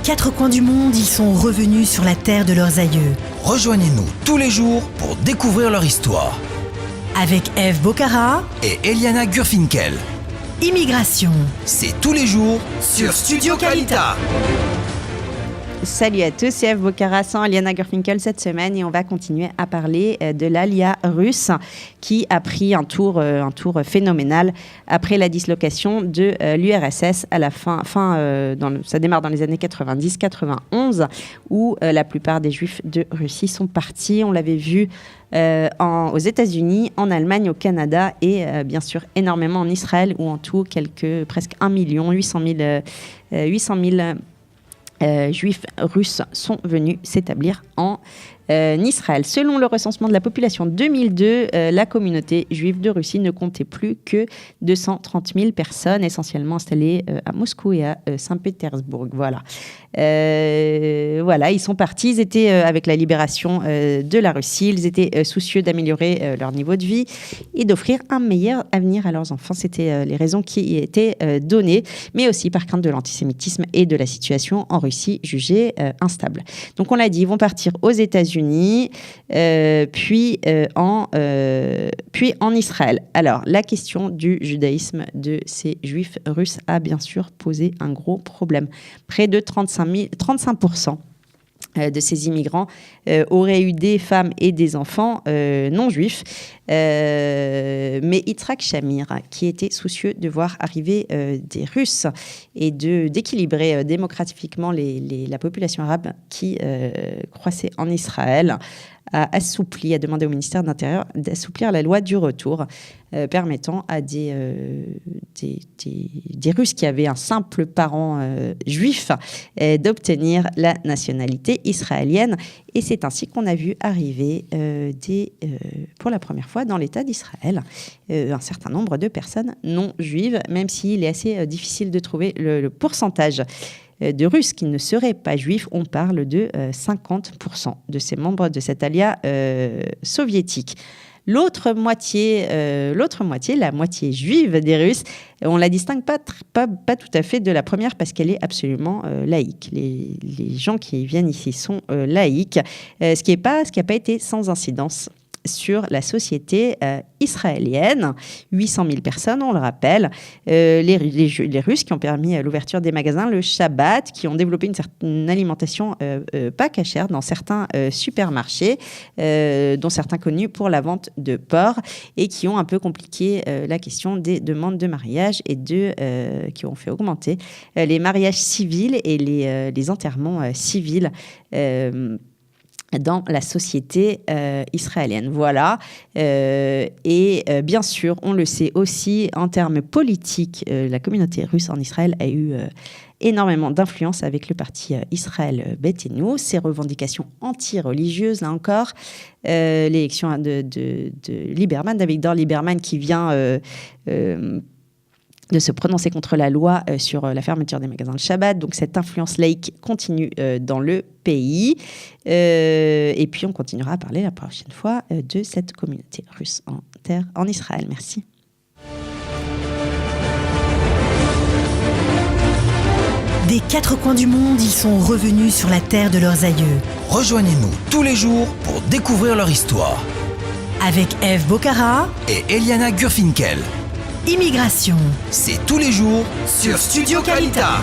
quatre coins du monde, ils sont revenus sur la terre de leurs aïeux. Rejoignez-nous tous les jours pour découvrir leur histoire. Avec Eve Bocara Et Eliana Gurfinkel. Immigration. C'est tous les jours sur Studio Kalita. Salut à tous, c'est Eve Bocara sans Eliana Gurfinkel cette semaine et on va continuer à parler de l'Alia russe qui a pris un tour phénoménal après la dislocation de l'URSS à la ça démarre dans les années 90-91 où la plupart des Juifs de Russie sont partis. On l'avait vu aux États-Unis, en Allemagne, au Canada et bien sûr énormément en Israël où en tout presque 1 800 000 Juifs russes sont venus s'établir en Israël. Selon le recensement de la population 2002, la communauté juive de Russie ne comptait plus que 230 000 personnes, essentiellement installées à Moscou et à Saint-Pétersbourg. Voilà, ils sont partis. Ils étaient, avec la libération de la Russie, ils étaient soucieux d'améliorer leur niveau de vie et d'offrir un meilleur avenir à leurs enfants. C'était les raisons qui y étaient données, mais aussi par crainte de l'antisémitisme et de la situation en Russie jugée instable. Donc on l'a dit, ils vont partir aux États-Unis, puis en Israël. Alors, la question du judaïsme de ces juifs russes a bien sûr posé un gros problème. Près de 35% de ces immigrants auraient eu des femmes et des enfants non juifs. Mais Yitzhak Shamir, qui était soucieux de voir arriver des Russes et d'équilibrer démographiquement la population arabe qui croissait en Israël, a demandé au ministère de l'Intérieur d'assouplir la loi du retour, permettant à des Russes qui avaient un simple parent juif d'obtenir la nationalité israélienne. Et c'est ainsi qu'on a vu arriver pour la première fois dans l'État d'Israël un certain nombre de personnes non juives, même s'il est assez difficile de trouver le pourcentage de Russes qui ne seraient pas juifs. On parle de 50% de ces membres de cette alia soviétique. L'autre moitié, la moitié juive des Russes, on la distingue pas tout à fait de la première parce qu'elle est absolument laïque. Les gens qui viennent ici sont laïques, ce qui n'a pas été sans incidence sur la société israélienne. 800 000 personnes, on le rappelle. Les Russes qui ont permis l'ouverture des magasins le Shabbat, qui ont développé une alimentation pas cachère dans certains supermarchés, dont certains connus pour la vente de porc, et qui ont un peu compliqué la question des demandes de mariage et qui ont fait augmenter les mariages civils et les enterrements civils dans la société israélienne. Voilà. Et bien sûr, on le sait aussi, en termes politiques, la communauté russe en Israël a eu énormément d'influence avec le parti Israël Beitenu, ses revendications anti-religieuses, là encore, l'élection de Lieberman, d'Avigdor Lieberman, qui vient de se prononcer contre la loi sur la fermeture des magasins le Shabbat. Donc cette influence laïque continue dans le pays. Et puis on continuera à parler la prochaine fois de cette communauté russe en Israël. Merci. Des quatre coins du monde, ils sont revenus sur la terre de leurs aïeux. Rejoignez-nous tous les jours pour découvrir leur histoire. Avec Eve Bocara et Eliana Gurfinkel. Immigration. C'est tous les jours sur Studio Kalita.